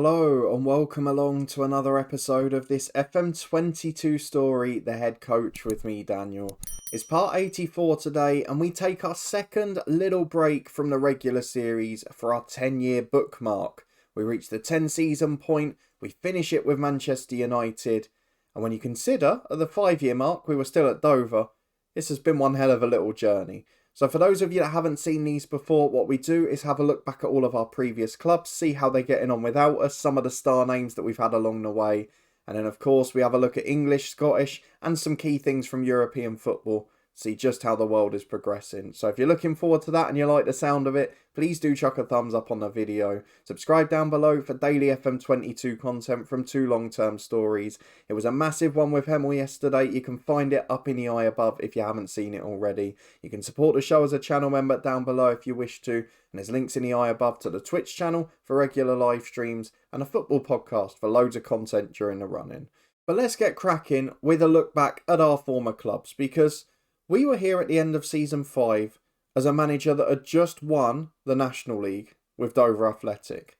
Hello and welcome along to another episode of this FM22 story, The Head Coach, with me, Daniel. It's part 84 today and we take our second little break from the regular series for our 10-year bookmark. We reach the 10-season point, we finish it with Manchester United, and when you consider at the 5-year mark we were still at Dover, this has been one hell of a little journey. So for those of you that haven't seen these before, what we do is have a look back at all of our previous clubs, see how they're getting on without us, some of the star names that we've had along the way. And then of course we have a look at English, Scottish and some key things from European football, see just how the world is progressing. So if you're looking forward to that and you like the sound of it, please do chuck a thumbs up on the video. Subscribe down below for daily FM22 content from 2 long-term stories. It was a massive one with Hemel yesterday. You can find it up in the eye above if you haven't seen it already. You can support the show as a channel member down below if you wish to. And there's links in the eye above to the Twitch channel for regular live streams and a football podcast for loads of content during the run-in. But let's get cracking with a look back at our former clubs, because we were here at the end of season 5 as a manager that had just won the National League with Dover Athletic.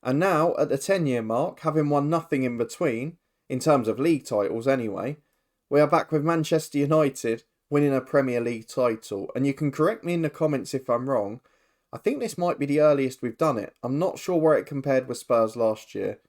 And now, at the 10-year mark, having won nothing in between, in terms of league titles anyway, we are back with Manchester United winning a Premier League title. And you can correct me in the comments if I'm wrong. I think this might be the earliest we've done it. I'm not sure where it compared with Spurs last year.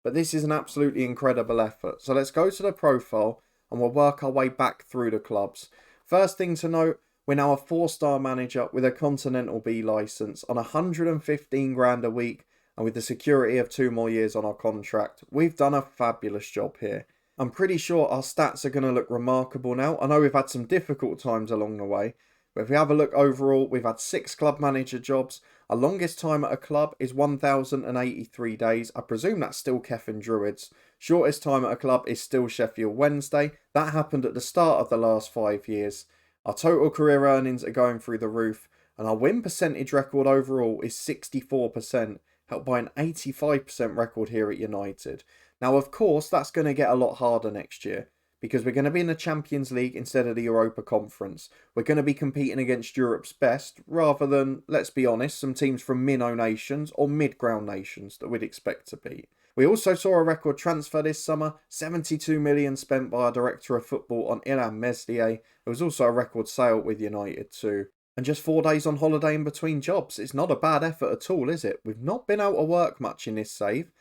But this is an absolutely incredible effort. So let's go to the profile and we'll work our way back through the clubs. First thing to note, we're now a 4-star manager with a Continental B licence on 115 grand a week and with the security of 2 more years on our contract. We've done a fabulous job here. I'm pretty sure our stats are going to look remarkable now. I know we've had some difficult times along the way, but if we have a look overall, we've had 6 club manager jobs. Our longest time at a club is 1,083 days. I presume that's still Cefn Druids. Shortest time at a club is still Sheffield Wednesday. That happened at the start of the last 5 years. Our total career earnings are going through the roof, and our win percentage record overall is 64%, helped by an 85% record here at United. Now, of course, that's going to get a lot harder next year, because we're going to be in the Champions League instead of the Europa Conference. We're going to be competing against Europe's best, rather than, let's be honest, some teams from minnow nations or mid-ground nations that we'd expect to beat. We also saw a record transfer this summer, 72 million spent by our director of football on Ilham Meslier. There was also a record sale with United too. And just 4 days on holiday in between jobs. It's not a bad effort at all, is it? We've not been out of work much in this save.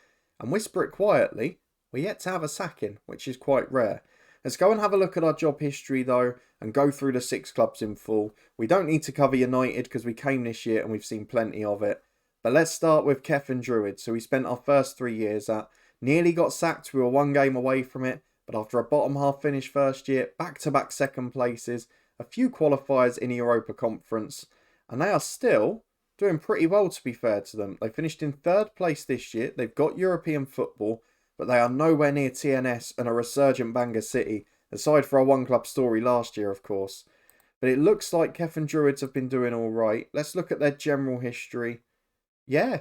And whisper it quietly, we're yet to have a sacking, which is quite rare. Let's go and have a look at our job history though and go through the 6 clubs in full. We don't need to cover United because we came this year and we've seen plenty of it. But let's start with Cefn Druids, who we spent our first 3 years at. Nearly got sacked, we were 1 game away from it, but after a bottom half finish first year, back-to-back second places, a few qualifiers in the Europa Conference, and they are still doing pretty well, to be fair to them. They finished in 3rd place this year, they've got European football, but they are nowhere near TNS and a resurgent Bangor City, aside for our 1-club story last year, of course. But it looks like Cefn Druids have been doing alright. Let's look at their general history. Yeah,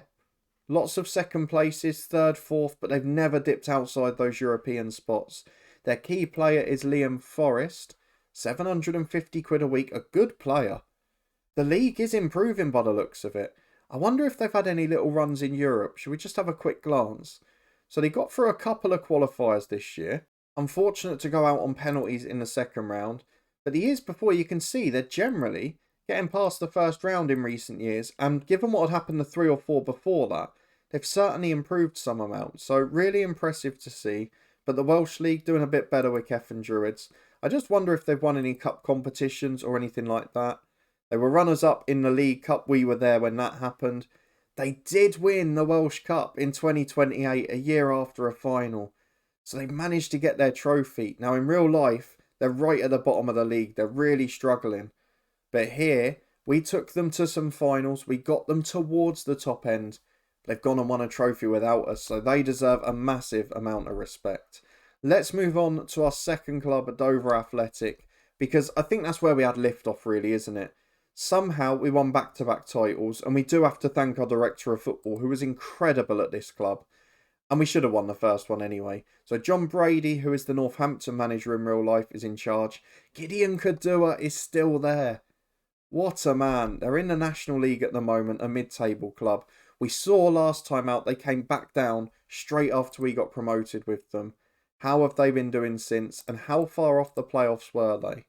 lots of second places, 3rd, 4th, but they've never dipped outside those European spots. Their key player is Liam Forrest, 750 quid a week, a good player. The league is improving by the looks of it. I wonder if they've had any little runs in Europe. Should we just have a quick glance? So they got through a couple of qualifiers this year. Unfortunate to go out on penalties in the 2nd round. But the years before, you can see they're generally getting past the 1st round in recent years, and given what had happened the 3 or 4 before that, they've certainly improved some amount. So really impressive to see. But the Welsh League doing a bit better with Cefn Druids. I just wonder if they've won any cup competitions or anything like that. They were runners-up in the League Cup. We were there when that happened. They did win the Welsh Cup in 2028, a year after a final. So they've managed to get their trophy. Now in real life, they're right at the bottom of the league. They're really struggling. But here, we took them to some finals. We got them towards the top end. They've gone and won a trophy without us, so they deserve a massive amount of respect. Let's move on to our 2nd club at Dover Athletic, because I think that's where we had liftoff really, isn't it? Somehow we won back-to-back titles, and we do have to thank our director of football, who was incredible at this club. And we should have won the first one anyway. So John Brady, who is the Northampton manager in real life, is in charge. Gideon Kadua is still there. What a man. They're in the National League at the moment, a mid-table club. We saw last time out they came back down straight after we got promoted with them. How have they been doing since, and how far off the playoffs were they?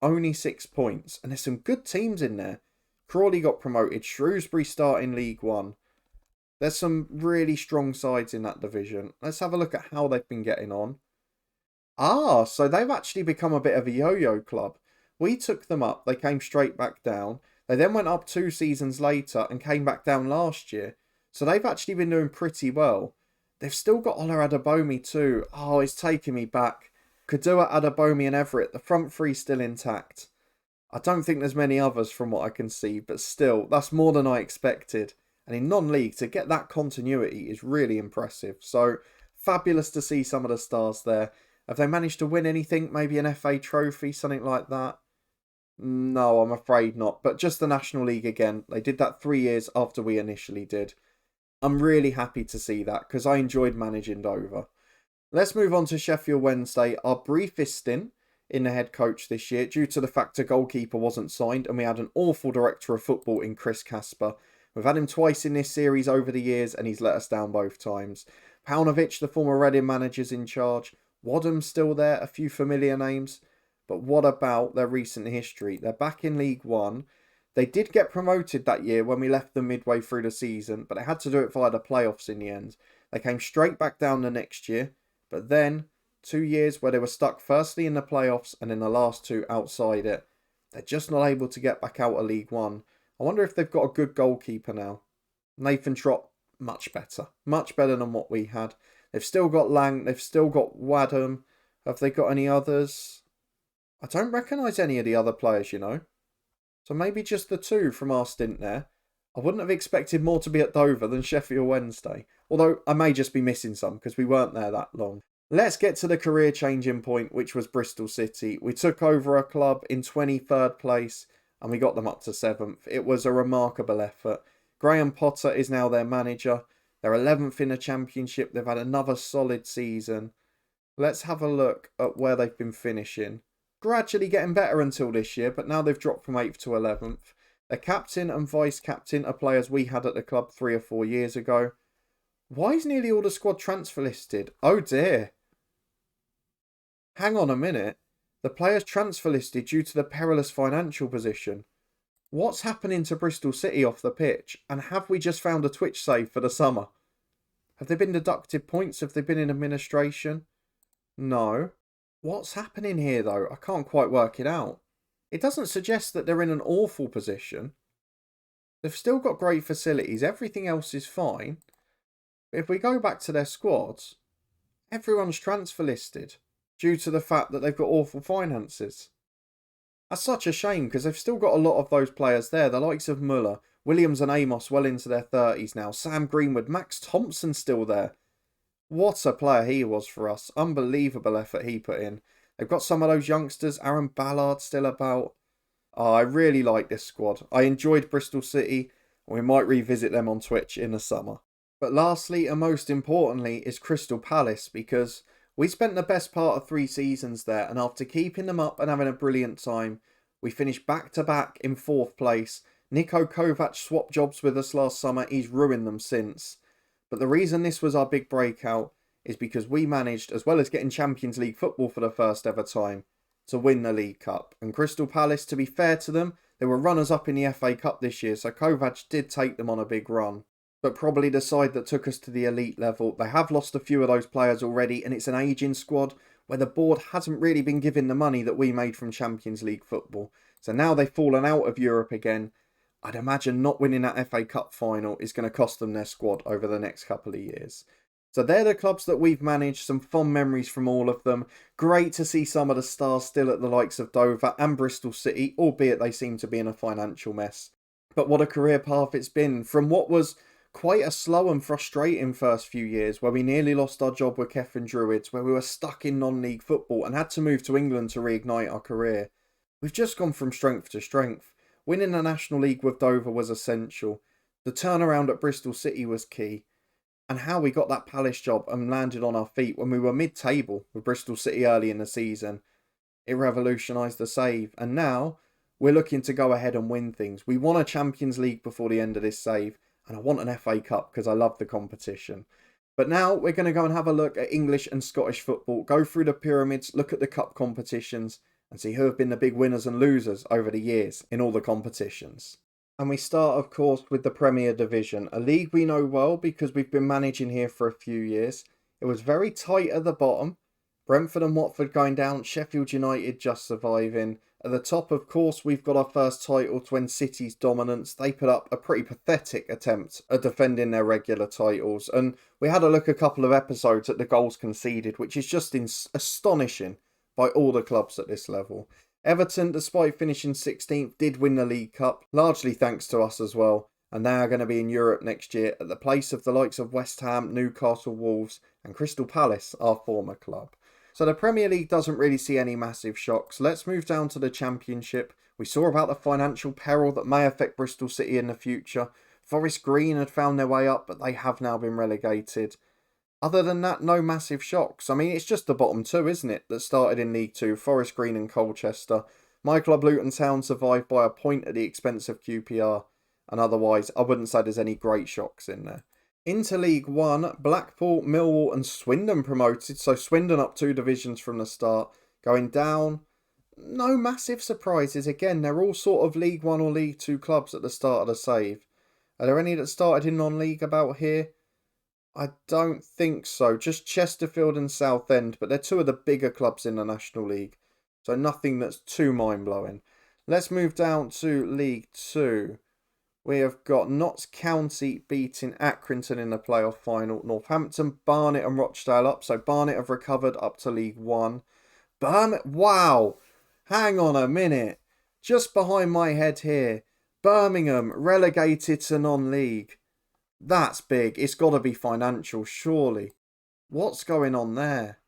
Only 6 points, and there's some good teams in there. Crawley got promoted, Shrewsbury starting League One. There's some really strong sides in that division. Let's have a look at how they've been getting on. So they've actually become a bit of a yo-yo club. We took them up, they came straight back down. They then went up 2 seasons later and came back down last year. So they've actually been doing pretty well. They've still got Ola Adebayomi too. Oh, it's taking me back. Kadua, Adebayomi and Everett, the front three still intact. I don't think there's many others from what I can see, but still, that's more than I expected. And in non-league, to get that continuity is really impressive. So, fabulous to see some of the stars there. Have they managed to win anything? Maybe an FA trophy, something like that? No, I'm afraid not. But just the National League again. They did that 3 years after we initially did. I'm really happy to see that because I enjoyed managing Dover. Let's move on to Sheffield Wednesday, our briefest stint in the head coach this year due to the fact a goalkeeper wasn't signed and we had an awful director of football in Chris Casper. We've had him twice in this series over the years and he's let us down both times. Paunovic, the former Reading manager's in charge. Wadham's still there, a few familiar names. But what about their recent history? They're back in League One. They did get promoted that year when we left them midway through the season, but they had to do it via the playoffs in the end. They came straight back down the next year, but then 2 years where they were stuck firstly in the playoffs and in the last 2 outside it. They're just not able to get back out of League One. I wonder if they've got a good goalkeeper now. Nathan Trott, much better. Much better than what we had. They've still got Lang, they've still got Wadham. Have they got any others? I don't recognise any of the other players, you know. So maybe just the 2 from our stint there. I wouldn't have expected more to be at Dover than Sheffield Wednesday. Although I may just be missing some because we weren't there that long. Let's get to the career changing point, which was Bristol City. We took over a club in 23rd place and we got them up to 7th. It was a remarkable effort. Graham Potter is now their manager. They're 11th in the Championship. They've had another solid season. Let's have a look at where they've been finishing. Gradually getting better until this year, but now they've dropped from 8th to 11th. Their captain and vice-captain are players we had at the club 3 or 4 years ago. Why is nearly all the squad transfer listed? Oh dear. Hang on a minute. The players transfer listed due to the perilous financial position. What's happening to Bristol City off the pitch? And have we just found a Twitch save for the summer? Have they been deducted points? Have they been in administration? No. What's happening here though? I can't quite work it out. It doesn't suggest that they're in an awful position. They've still got great facilities. Everything else is fine. But if we go back to their squads, everyone's transfer listed due to the fact that they've got awful finances. That's such a shame because they've still got a lot of those players there. The likes of Muller, Williams and Amos well into their 30s now. Sam Greenwood, Max Thompson still there. What a player he was for us. Unbelievable effort he put in. They've got some of those youngsters. Aaron Ballard still about. Oh, I really like this squad. I enjoyed Bristol City. We might revisit them on Twitch in the summer. But lastly and most importantly is Crystal Palace because we spent the best part of 3 seasons there and after keeping them up and having a brilliant time, we finished back-to-back in 4th place. Niko Kovac swapped jobs with us last summer. He's ruined them since. But the reason this was our big breakout is because we managed, as well as getting Champions League football for the first ever time, to win the League Cup. And Crystal Palace, to be fair to them, they were runners-up in the FA Cup this year, so Kovac did take them on a big run. But probably the side that took us to the elite level. They have lost a few of those players already, and it's an ageing squad where the board hasn't really been given the money that we made from Champions League football. So now they've fallen out of Europe again. I'd imagine not winning that FA Cup final is going to cost them their squad over the next couple of years. So they're the clubs that we've managed, some fond memories from all of them. Great to see some of the stars still at the likes of Dover and Bristol City, albeit they seem to be in a financial mess. But what a career path it's been, from what was quite a slow and frustrating first few years where we nearly lost our job with Cefn Druids, where we were stuck in non-league football and had to move to England to reignite our career. We've just gone from strength to strength. Winning the National League with Dover was essential. The turnaround at Bristol City was key. And how we got that Palace job and landed on our feet when we were mid-table with Bristol City early in the season. It revolutionised the save. And now we're looking to go ahead and win things. We won a Champions League before the end of this save. and I want an FA Cup because I love the competition. But now we're going to go and have a look at English and Scottish football, go through the pyramids, look at the cup competitions, and see who have been the big winners and losers over the years in all the competitions. And we start, of course, with the Premier Division, a league we know well because we've been managing here for a few years. It was very tight at the bottom. Brentford and Watford going down, Sheffield United just surviving. At the top, of course, we've got our first title when City's dominance. They put up a pretty pathetic attempt at defending their regular titles. And we had a look a couple of episodes at the goals conceded, which is just astonishing by all the clubs at this level. Everton, despite finishing 16th, did win the League Cup, largely thanks to us as well. And they are going to be in Europe next year at the place of the likes of West Ham, Newcastle, Wolves and Crystal Palace, our former club. So the Premier League doesn't really see any massive shocks. Let's move down to the Championship. We saw about the financial peril that may affect Bristol City in the future. Forest Green had found their way up, but they have now been relegated. Other than that, no massive shocks. I mean, it's just the bottom two, isn't it, that started in League Two, Forest Green and Colchester. My club, Luton Town, survived by a point at the expense of QPR. And otherwise, I wouldn't say there's any great shocks in there. Into League One, Blackpool, Millwall and Swindon promoted. So Swindon up 2 divisions from the start. Going down, no massive surprises. Again, they're all sort of League One or League Two clubs at the start of the save. Are there any that started in non-league about here? I don't think so. Just Chesterfield and Southend, but they're 2 of the bigger clubs in the National League. So nothing that's too mind-blowing. Let's move down to League Two. We have got Notts County beating Accrington in the playoff final. Northampton, Barnet and Rochdale up. So Barnet have recovered up to League One. Wow. Hang on a minute. Just behind my head here. Birmingham relegated to non-league. That's big. It's got to be financial, surely. What's going on there?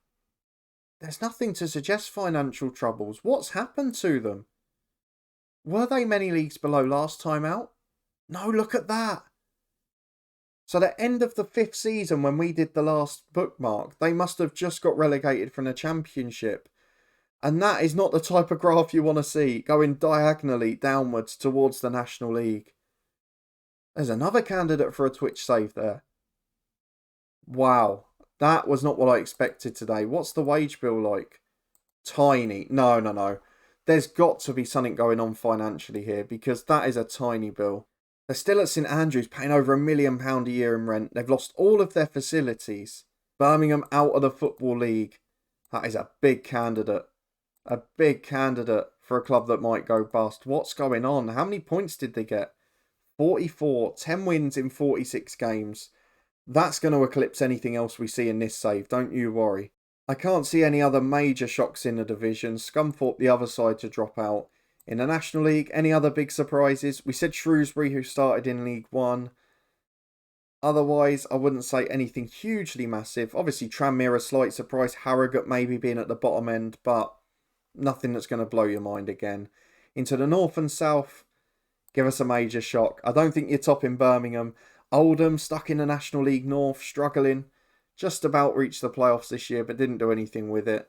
There's nothing to suggest financial troubles. What's happened to them? Were they many leagues below last time out? No, look at that. So the end of the 5th season when we did the last bookmark, they must have just got relegated from the Championship. And that is not the type of graph you want to see, going diagonally downwards towards the National League. There's another candidate for a Twitch save there. Wow, that was not what I expected today. What's the wage bill like? Tiny. No. There's got to be something going on financially here because that is a tiny bill. They're still at St Andrews paying over £1 million a year in rent. They've lost all of their facilities. Birmingham out of the Football League. That is a big candidate. A big candidate for a club that might go bust. What's going on? How many points did they get? 44. 10 wins in 46 games. That's going to eclipse anything else we see in this save. Don't you worry. I can't see any other major shocks in the division. Scunthorpe the other side to drop out. In the National League, any other big surprises? We said Shrewsbury, who started in League One. Otherwise, I wouldn't say anything hugely massive. Obviously, Tranmere, a slight surprise. Harrogate maybe being at the bottom end, but nothing that's going to blow your mind again. Into the North and South, give us a major shock. I don't think you're topping Birmingham. Oldham, stuck in the National League North, struggling. Just about reached the playoffs this year, but didn't do anything with it.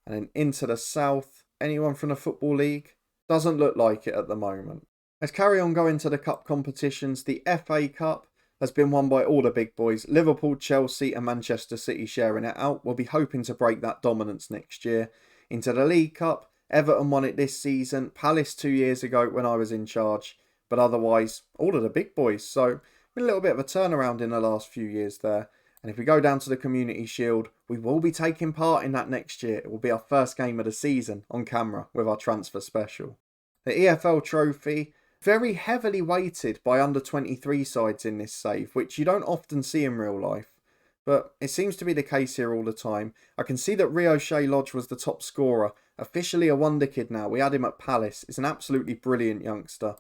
And then into the South, anyone from the Football League? Doesn't look like it at the moment. Let's carry on going to the cup competitions. The FA Cup has been won by all the big boys. Liverpool, Chelsea and Manchester City sharing it out. We'll be hoping to break that dominance next year. Into the League Cup, Everton won it this season. Palace 2 years ago when I was in charge. But otherwise, all of the big boys. So, been a little bit of a turnaround in the last few years there. And if we go down to the Community Shield, we will be taking part in that next year. It will be our first game of the season on camera with our transfer special. The EFL Trophy, very heavily weighted by under-23 sides in this save, which you don't often see in real life. But it seems to be the case here all the time. I can see that Rio Shea Lodge was the top scorer. Officially a wonder kid now. We had him at Palace. He's an absolutely brilliant youngster.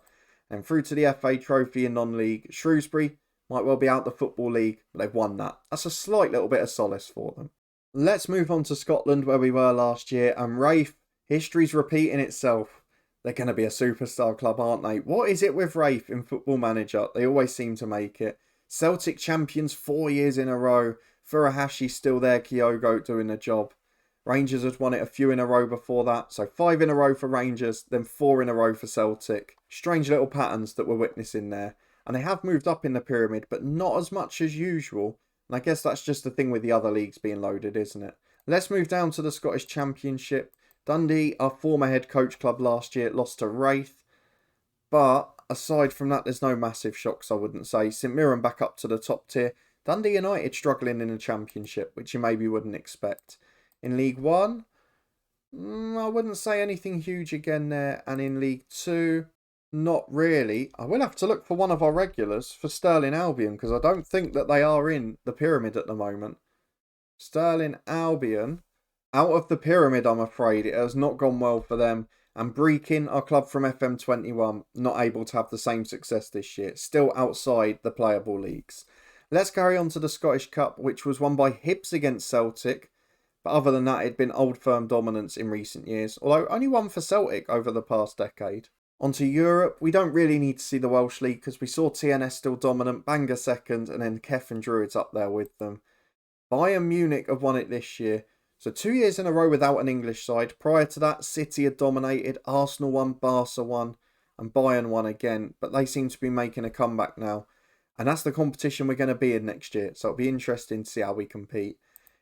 And through to the FA Trophy in non-league, Shrewsbury might well be out the Football League, but they've won that. That's a slight little bit of solace for them. Let's move on to Scotland, where we were last year. And Raith, history's repeating itself. They're going to be a superstar club, aren't they? What is it with Raith in Football Manager? They always seem to make it. Celtic champions 4 years in a row. Furuhashi still there, Kyogo doing the job. Rangers had won it a few in a row before that. So 5 in a row for Rangers, then 4 in a row for Celtic. Strange little patterns that we're witnessing there. and they have moved up in the pyramid, but not as much as usual. And I guess that's just the thing with the other leagues being loaded, isn't it? Let's move down to the Scottish Championship. Dundee, our former head coach club last year, lost to Wraith. But aside from that, there's no massive shocks, I wouldn't say. St Mirren back up to the top tier. Dundee United struggling in the Championship, which you maybe wouldn't expect. In League 1, I wouldn't say anything huge again there. And in League 2, not really. I will have to look for one of our regulars, for Stirling Albion, because I don't think that they are in the pyramid at the moment. Stirling Albion, out of the pyramid, I'm afraid. It has not gone well for them. And Brechin, our club from FM21, not able to have the same success this year. Still outside the playable leagues. Let's carry on to the Scottish Cup, which was won by Hibs against Celtic. But other than that, it had been old firm dominance in recent years. Although only one for Celtic over the past decade. Onto Europe, we don't really need to see the Welsh League because we saw TNS still dominant, Bangor second, and then Cefn Druids up there with them. Bayern Munich have won it this year. So 2 years in a row without an English side. Prior to that, City had dominated, Arsenal won, Barca won, and Bayern won again. But they seem to be making a comeback now. And that's the competition we're going to be in next year. So it'll be interesting to see how we compete.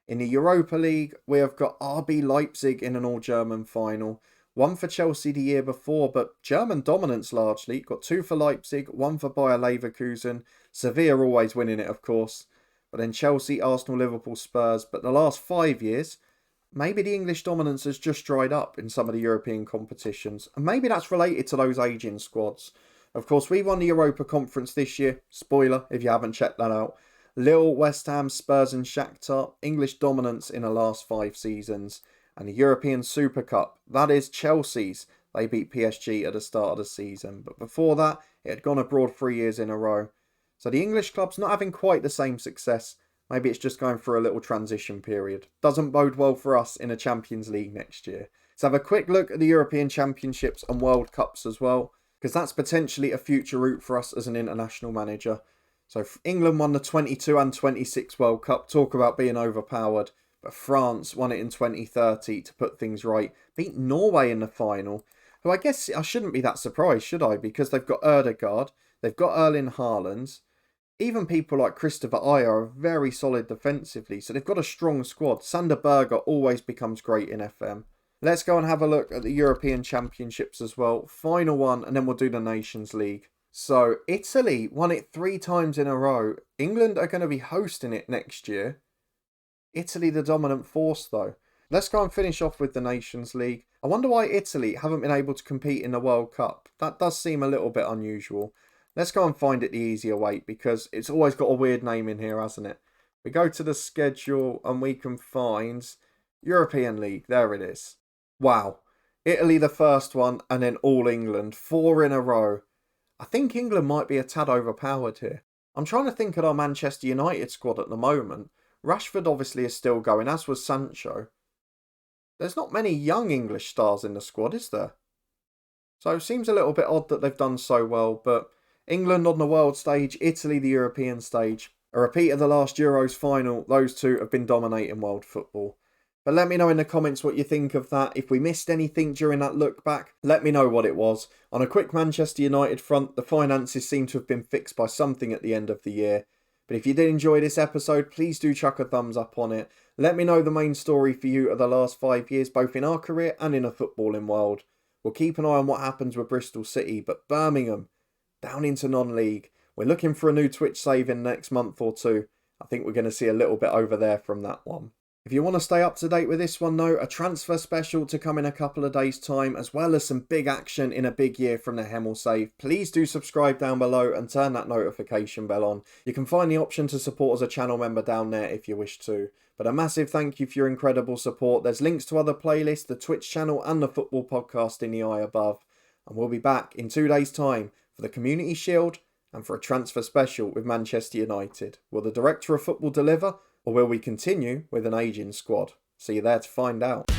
In the Europa League, we have got RB Leipzig in an all-German final. One for Chelsea the year before, but German dominance largely. Got 2 for Leipzig, 1 for Bayer Leverkusen. Sevilla always winning it, of course. But then Chelsea, Arsenal, Liverpool, Spurs. But the last 5 years, maybe the English dominance has just dried up in some of the European competitions. And maybe that's related to those ageing squads. Of course, we won the Europa Conference this year. Spoiler, if you haven't checked that out. Lille, West Ham, Spurs and Shakhtar. English dominance in the last 5 seasons. And the European Super Cup, that is Chelsea's. They beat PSG at the start of the season. But before that, it had gone abroad 3 years in a row. So the English club's not having quite the same success. Maybe it's just going through a little transition period. Doesn't bode well for us in a Champions League next year. Let's have a quick look at the European Championships and World Cups as well, because that's potentially a future route for us as an international manager. So England won the 22 and 26 World Cup. Talk about being overpowered. But France won it in 2030 to put things right. Beat Norway in the final, who I guess I shouldn't be that surprised, should I? Because they've got Ødegaard, they've got Erling Haaland. Even people like Christopher Ajer are very solid defensively, so they've got a strong squad. Sander Berge always becomes great in FM. Let's go and have a look at the European Championships as well. Final one, and then we'll do the Nations League. So Italy won it 3 times in a row. England are going to be hosting it next year. Italy the dominant force though. Let's go and finish off with the Nations League. I wonder why Italy haven't been able to compete in the World Cup. That does seem a little bit unusual. Let's go and find it the easier way because it's always got a weird name in here, hasn't it? We go to the schedule and we can find European League. There it is. Wow. Italy the first one and then all England. 4 in a row. I think England might be a tad overpowered here. I'm trying to think of our Manchester United squad at the moment. Rashford obviously is still going, as was Sancho. There's not many young English stars in the squad, is there? So it seems a little bit odd that they've done so well, but England on the world stage, Italy the European stage. A repeat of the last Euros final, those two have been dominating world football. But let me know in the comments what you think of that. If we missed anything during that look back, let me know what it was. On a quick Manchester United front, the finances seem to have been fixed by something at the end of the year. But if you did enjoy this episode, please do chuck a thumbs up on it. Let me know the main story for you of the last 5 years, both in our career and in a footballing world. We'll keep an eye on what happens with Bristol City, but Birmingham, down into non-league. We're looking for a new Twitch save in the next month or 2. I think we're going to see a little bit over there from that one. If you want to stay up to date with this one though, a transfer special to come in a couple of days' time, as well as some big action in a big year from the Hemel save. Please do subscribe down below and turn that notification bell on. You can find the option to support as a channel member down there if you wish to. But a massive thank you for your incredible support. There's links to other playlists, the Twitch channel and the football podcast in the eye above. And we'll be back in 2 days' time for the Community Shield and for a transfer special with Manchester United. Will the Director of Football deliver? Or will we continue with an ageing squad? See you there to find out.